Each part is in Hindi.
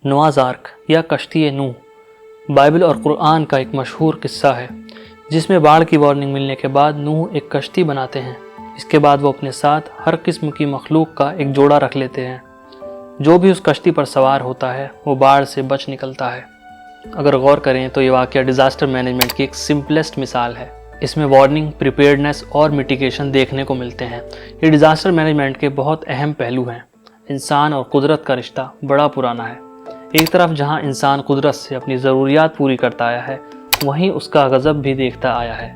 नोआज़ आर्क या कश्ती नूह बाइबल और कुरान का एक मशहूर किस्सा है, जिसमें बाढ़ की वार्निंग मिलने के बाद नूह एक कश्ती बनाते हैं। इसके बाद वो अपने साथ हर किस्म की मखलूक का एक जोड़ा रख लेते हैं। जो भी उस कश्ती पर सवार होता है वो बाढ़ से बच निकलता है। अगर गौर करें तो ये वाक़या डिज़ास्टर मैनेजमेंट की एक सिंपलेस्ट मिसाल है। इसमें वार्निंग, प्रिपेयर्डनेस और मिटिगेशन देखने को मिलते हैं। ये डिज़ास्टर मैनेजमेंट के बहुत अहम पहलू हैं। इंसान और कुदरत का रिश्ता बड़ा पुराना है। एक तरफ जहां इंसान कुदरत से अपनी ज़रूरियात पूरी करता आया है, वहीं उसका गज़ब भी देखता आया है।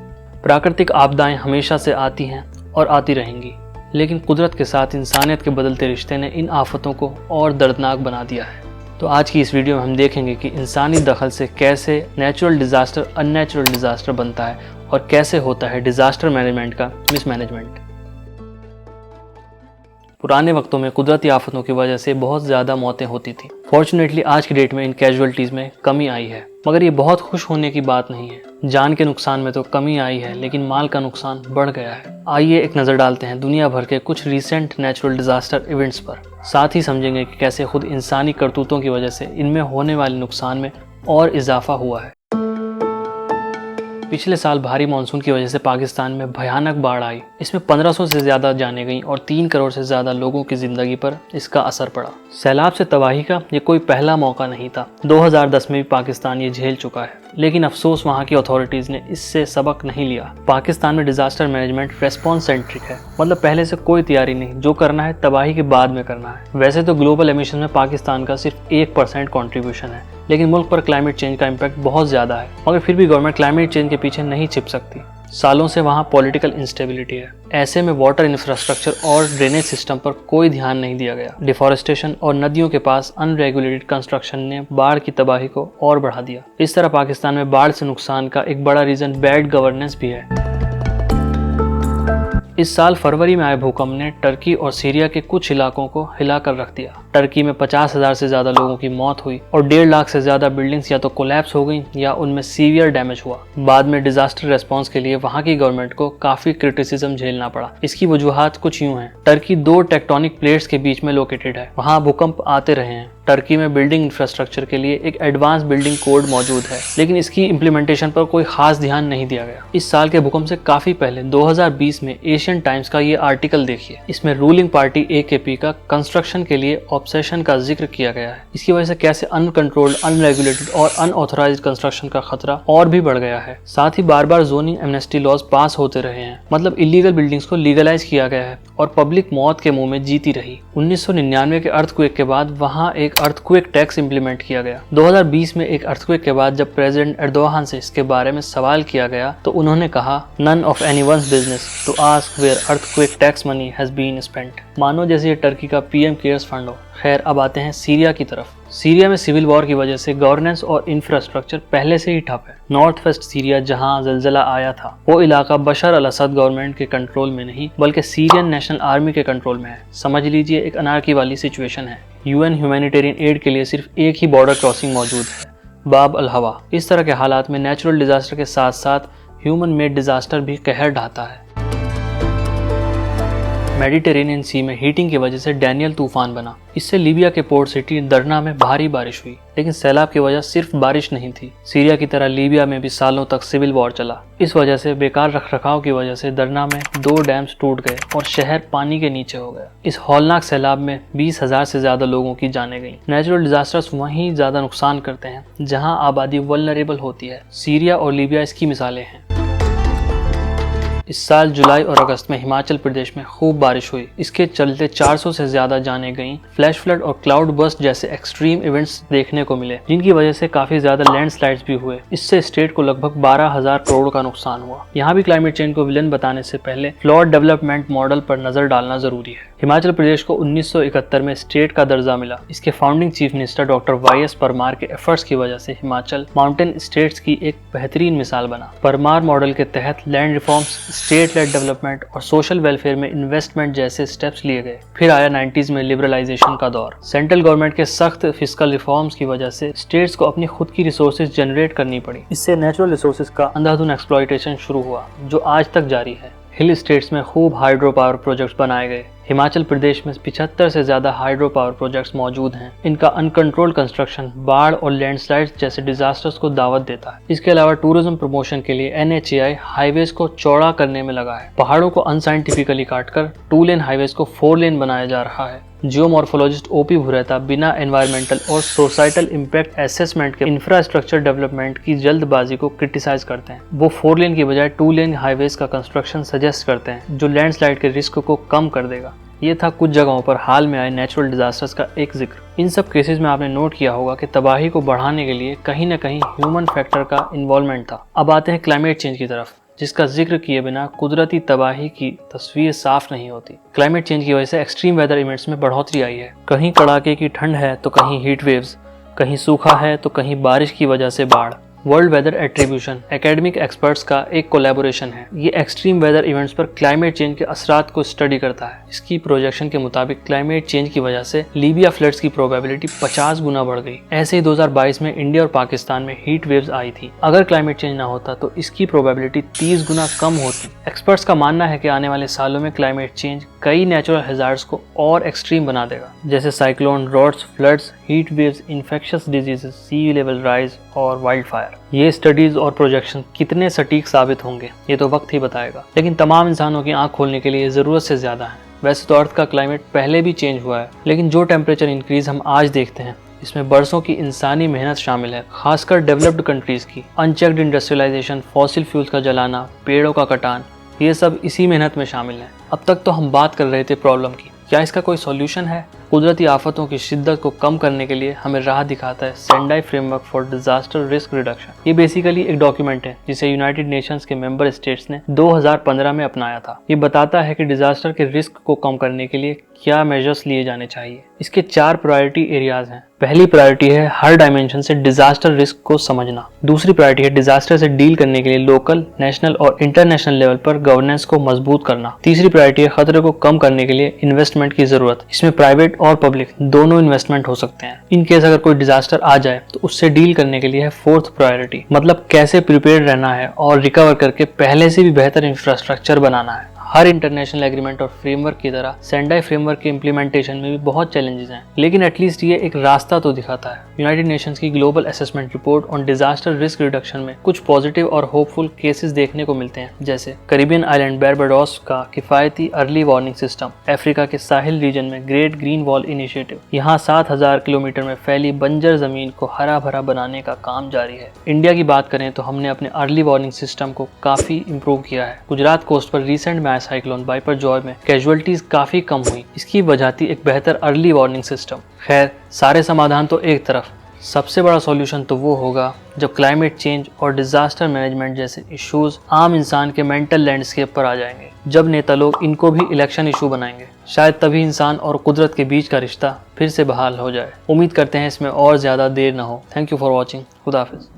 प्राकृतिक आपदाएं हमेशा से आती हैं और आती रहेंगी, लेकिन कुदरत के साथ इंसानियत के बदलते रिश्ते ने इन आफतों को और दर्दनाक बना दिया है। तो आज की इस वीडियो में हम देखेंगे कि इंसानी दखल से कैसे नेचुरल डिज़ास्टर अननेचुरल डिज़ास्टर बनता है और कैसे होता है डिज़ास्टर मैनेजमेंट का मिसमैनेजमेंट। पुराने वक्तों में कुदरती आफतों की वजह से बहुत ज़्यादा मौतें होती थी। फॉर्चुनेटली आज की डेट में इन कैजुअलिटीज़ में कमी आई है, मगर ये बहुत खुश होने की बात नहीं है। जान के नुकसान में तो कमी आई है, लेकिन माल का नुकसान बढ़ गया है। आइए एक नज़र डालते हैं दुनिया भर के कुछ रीसेंट नेचुरल डिज़ास्टर इवेंट्स पर। साथ ही समझेंगे कि कैसे खुद इंसानी करतूतों की वजह से इनमें होने वाले नुकसान में और इजाफा हुआ है। पिछले साल भारी मानसून की वजह से पाकिस्तान में भयानक बाढ़ आई। इसमें 1500 से ज़्यादा जानें गईं और 3 करोड़ से ज़्यादा लोगों की ज़िंदगी पर इसका असर पड़ा। सैलाब से तबाही का ये कोई पहला मौका नहीं था। 2010 में भी पाकिस्तान ये झेल चुका है, लेकिन अफसोस वहाँ की अथॉरिटीज़ ने इससे सबक नहीं लिया। पाकिस्तान में डिज़ास्टर मैनेजमेंट रेस्पॉन्स सेंट्रिक है, मतलब पहले से कोई तैयारी नहीं, जो करना है तबाही के बाद में करना है। वैसे तो ग्लोबल एमिशन में पाकिस्तान का सिर्फ 1% कॉन्ट्रीब्यूशन है, लेकिन मुल्क पर क्लाइमेट चेंज का इम्पैक्ट बहुत ज़्यादा है। मगर फिर भी गवर्नमेंट क्लाइमेट चेंज के पीछे नहीं छिप सकती। सालों से वहाँ पॉलिटिकल इंस्टेबिलिटी है। ऐसे में वाटर इंफ्रास्ट्रक्चर और ड्रेनेज सिस्टम पर कोई ध्यान नहीं दिया गया। डिफॉरेस्टेशन और नदियों के पास अनरेगुलेटेड कंस्ट्रक्शन ने बाढ़ की तबाही को और बढ़ा दिया। इस तरह पाकिस्तान में बाढ़ से नुकसान का एक बड़ा रीज़न बैड गवर्नेंस भी है। इस साल फरवरी में आए भूकंप ने टर्की और सीरिया के कुछ इलाकों को हिलाकर रख दिया। टर्की में 50,000 से ज़्यादा लोगों की मौत हुई और 1.5 लाख से ज़्यादा बिल्डिंग्स या तो कोलैप्स हो गई या उनमें सीवियर डैमेज हुआ। बाद में डिजास्टर रेस्पॉन्स के लिए वहाँ की गवर्नमेंट को काफ़ी क्रिटिसिज्म झेलना पड़ा। इसकी वजूहात कुछ यूँ हैं। टर्की 2 टेक्टोनिक प्लेट्स के बीच में लोकेटेड है, वहाँ भूकंप आते रहे हैं। टर्की में बिल्डिंग इंफ्रास्ट्रक्चर के लिए एक एडवांस बिल्डिंग कोड मौजूद है, लेकिन इसकी इम्प्लीमेंटेशन पर कोई खास ध्यान नहीं दिया गया। इस साल के भूकंप से काफ़ी पहले 2020 में एशियन टाइम्स का ये आर्टिकल देखिए। इसमें रूलिंग पार्टी AKP का कंस्ट्रक्शन के लिए ऑब्सेशन का जिक्र किया गया है। इसकी वजह से कैसे अनकंट्रोल्ड, अनरेगुलेटेड और अनऑथराइज्ड कंस्ट्रक्शन का खतरा और भी बढ़ गया है। साथ ही बार बार जोनिंग एमनेस्टी लॉज पास होते रहे हैं, मतलब इलीगल बिल्डिंग्स को लीगलाइज किया गया है और पब्लिक मौत के मुंह में जीती रही। 1999 के अर्थक्वेक के बाद वहाँ एक अर्थक्वेक टैक्स इंप्लीमेंट किया गया। 2020 में एक अर्थक्वेक के बाद जब प्रेसिडेंट एर्दोगान से इसके बारे में सवाल किया गया तो उन्होंने कहा, none of anyone's business to ask where earthquake tax money has been spent. मानो जैसे ये टर्की का PM केयर्स फंड हो। खैर, अब आते हैं सीरिया की तरफ। सीरिया में सिविल वॉर की वजह से गवर्नेंस और इंफ्रास्ट्रक्चर पहले से ही ठप है। नॉर्थ वेस्ट सीरिया जहां ज़लज़ला आया था, वो इलाका बशर अल असद गवर्नमेंट के कंट्रोल में नहीं बल्कि सीरियन नेशनल आर्मी के कंट्रोल में है। समझ लीजिए एक अनार्की वाली सिचुएशन है। UN ह्यूमैनिटेरियन एड के लिए सिर्फ एक ही बॉर्डर क्रॉसिंग मौजूद है, बाब अल हवा। इस तरह के हालात में नेचुरल डिजास्टर के साथ साथ ह्यूमन मेड डिजास्टर भी कहर ढाता है। मेडिटेरेनियन सी में हीटिंग की वजह से डैनियल तूफान बना। इससे लीबिया के पोर्ट सिटी दरना में भारी बारिश हुई, लेकिन सैलाब की वजह सिर्फ बारिश नहीं थी। सीरिया की तरह लीबिया में भी सालों तक सिविल वॉर चला। इस वजह से बेकार रखरखाव की वजह से दरना में 2 डैम्स टूट गए और शहर पानी के नीचे हो गया। इस हौलनाक सैलाब में 20,000 से ज्यादा लोगों की जानें गईं। नेचुरल डिजास्टर्स वहीं ज्यादा नुकसान करते हैं जहां आबादी वल्नरेबल होती है। सीरिया और लीबिया इसकी मिसालें हैं। इस साल जुलाई और अगस्त में हिमाचल प्रदेश में खूब बारिश हुई। इसके चलते 400 से ज्यादा जानें गईं। फ्लैश फ्लड और क्लाउड बर्स्ट जैसे एक्सट्रीम इवेंट्स देखने को मिले, जिनकी वजह से काफी ज्यादा लैंडस्लाइड्स भी हुए। इससे स्टेट को लगभग 12,000 करोड़ का नुकसान हुआ। यहाँ भी क्लाइमेट चेंज को विलन बताने से पहले फ्लॉड डेवलपमेंट मॉडल पर नजर डालना जरूरी है। हिमाचल प्रदेश को 1971 में स्टेट का दर्जा मिला। इसके founding chief minister doctor YS Parmar के एफर्ट्स की वजह से हिमाचल माउंटेन स्टेट्स की एक बेहतरीन मिसाल बना। परमार मॉडल के तहत land reforms, state lead development और सोशल वेलफेयर में इन्वेस्टमेंट जैसे स्टेप्स लिए गए। फिर आया 90s में लिबरलाइजेशन का दौर। सेंट्रल गवर्नमेंट के सख्त फिस्कल रिफॉर्म्स की वजह से स्टेट्स को अपनी खुद की रिसोर्सेज जनरेट करनी पड़ी। इससे नेचुरल रिसोर्सेज का अंधाधुंध एक्सप्लॉयटेशन शुरू हुआ, जो आज तक जारी है। हिल स्टेट्स में खूब हाइड्रो पावर प्रोजेक्ट्स बनाए गए। हिमाचल प्रदेश में 75 से ज्यादा हाइड्रो पावर प्रोजेक्ट्स मौजूद हैं। इनका अनकंट्रोल्ड कंस्ट्रक्शन बाढ़ और लैंडस्लाइड्स जैसे डिजास्टर्स को दावत देता है। इसके अलावा टूरिज्म प्रमोशन के लिए NHAI हाईवेज को चौड़ा करने में लगा है। पहाड़ों को अनसाइंटिफिकली काटकर 2 लेन हाईवेज को 4 लेन बनाया जा रहा है। जियोमॉर्फोलॉजिस्ट OP भुरेता बिना एनवायरमेंटल और सोसाइटल इम्पैक्ट असेसमेंट के इंफ्रास्ट्रक्चर डेवलपमेंट की जल्दबाजी को क्रिटिसाइज करते हैं। वो 4 लेन की बजाय 2 लेन हाईवेज का कंस्ट्रक्शन सजेस्ट करते हैं, जो लैंडस्लाइड के रिस्क को कम कर देगा। ये था कुछ जगहों पर हाल में आए नेचुरल डिजास्टर्स का एक जिक्र। इन सब केसेस में आपने नोट किया होगा कि तबाही को बढ़ाने के लिए कहीं न कहीं ह्यूमन फैक्टर का इन्वॉल्वमेंट था। अब आते हैं क्लाइमेट चेंज की तरफ, जिसका जिक्र किए बिना कुदरती तबाही की तस्वीर साफ नहीं होती। क्लाइमेट चेंज की वजह से एक्सट्रीम वेदर इवेंट्स में बढ़ोतरी आई है। कहीं कड़ाके की ठंड है तो कहीं हीट वेव्स, कहीं सूखा है तो कहीं बारिश की वजह से बाढ़। World weather attribution academic experts का एक कोलैबोरेशन है। ये एक्सट्रीम वेदर इवेंट्स पर क्लाइमेट चेंज के असरात को स्टडी करता है। इसकी प्रोजेक्शन के मुताबिक क्लाइमेट चेंज की वजह से लीबिया फ्लड्स की प्रोबेबिलिटी 50 गुना बढ़ गई। ऐसे ही 2022 में इंडिया और पाकिस्तान में हीट वेव्स आई थी। अगर क्लाइमेट चेंज ना होता तो इसकी प्रोबेबिलिटी 30 गुना कम होती। एक्सपर्ट्स का मानना है कि आने वाले सालों में क्लाइमेट चेंज कई नेचुरल हैजार्ड्स को और एक्सट्रीम बना देगा, जैसे cyclone, droughts, floods, heat waves, infectious diseases, sea level rise और वाइल्ड फायर। ये स्टडीज और प्रोजेक्शन कितने सटीक साबित होंगे ये तो वक्त ही बताएगा, लेकिन तमाम इंसानों की आंख खोलने के लिए ज़रूरत से ज़्यादा है। वैसे तो अर्थ का क्लाइमेट पहले भी चेंज हुआ है, लेकिन जो टेम्परेचर इंक्रीज हम आज देखते हैं इसमें बरसों की इंसानी मेहनत शामिल है, खासकर डेवलप्ड कंट्रीज की। अनचेक्ड इंडस्ट्रियलाइजेशन, फॉसिल फ्यूल्स का जलाना, पेड़ों का कटान, ये सब इसी मेहनत में शामिल है। अब तक तो हम बात कर रहे थे प्रॉब्लम की, क्या इसका कोई सॉल्यूशन है? कुदरती आफतों की शिद्दत को कम करने के लिए हमें राह दिखाता है Sendai framework for disaster risk reduction. ये बेसिकली एक डॉक्यूमेंट है जिसे यूनाइटेड नेशंस के मेंबर स्टेट्स ने 2015 में अपनाया था। ये बताता है कि डिजास्टर के रिस्क को कम करने के लिए क्या मेजर्स लिए जाने चाहिए। इसके 4 प्रायोरिटी एरियाज हैं। पहली प्रायोरिटी है हर डायमेंशन से डिजास्टर रिस्क को समझना। दूसरी प्रायोरिटी है डिजास्टर से डील करने के लिए लोकल, नेशनल और इंटरनेशनल लेवल पर गवर्नेंस को मजबूत करना। तीसरी प्रायोरिटी है खतरे को कम करने के लिए इन्वेस्टमेंट की जरूरत। इसमें प्राइवेट और पब्लिक दोनों इन्वेस्टमेंट हो सकते हैं। इन केस अगर कोई डिजास्टर आ जाए तो उससे डील करने के लिए है 4th प्रायोरिटी, मतलब कैसे प्रिपेयर रहना है और रिकवर करके पहले से भी बेहतर इंफ्रास्ट्रक्चर बनाना है। हर इंटरनेशनल एग्रीमेंट और फ्रेमवर्क की तरह सेंडाई फ्रेमवर्क के इम्प्लीमेंटेशन में भी बहुत चैलेंजेस हैं, लेकिन एटलीस्ट ये एक रास्ता तो दिखाता है। यूनाइटेड नेशंस की global assessment report on disaster risk reduction में कुछ पॉजिटिव और होपफुल केसेस देखने को मिलते हैं, जैसे कैरिबियन आइलैंड बारबाडोस का किफायती अर्ली वार्निंग सिस्टम, अफ्रीका के साहिल रीजन में ग्रेट ग्रीन वॉल इनिशिएटिव, यहाँ 7000 किलोमीटर में फैली बंजर जमीन को हरा भरा बनाने का काम जारी है। इंडिया की बात करें तो हमने अपने अर्ली वार्निंग सिस्टम को काफी इम्प्रूव किया है। गुजरात कोस्ट पर रिसेंट में साइक्लोन बाइपरजॉय में कैजुअलिटीज काफी कम हुई। इसकी वजह थी एक बेहतर अर्ली वार्निंग सिस्टम। खैर, सारे समाधान तो एक तरफ, सबसे बड़ा सॉल्यूशन तो वो होगा जब क्लाइमेट चेंज और डिजास्टर मैनेजमेंट जैसे इश्यूज आम इंसान के मेंटल लैंडस्केप पर आ जाएंगे। जब नेता लोग इनको भी इलेक्शन इशू बनाएंगे, शायद तभी इंसान और कुदरत के बीच का रिश्ता फिर से बहाल हो जाए। उम्मीद करते हैं इसमें और ज्यादा देर ना हो। Thank you for watching. खुदा हाफिज।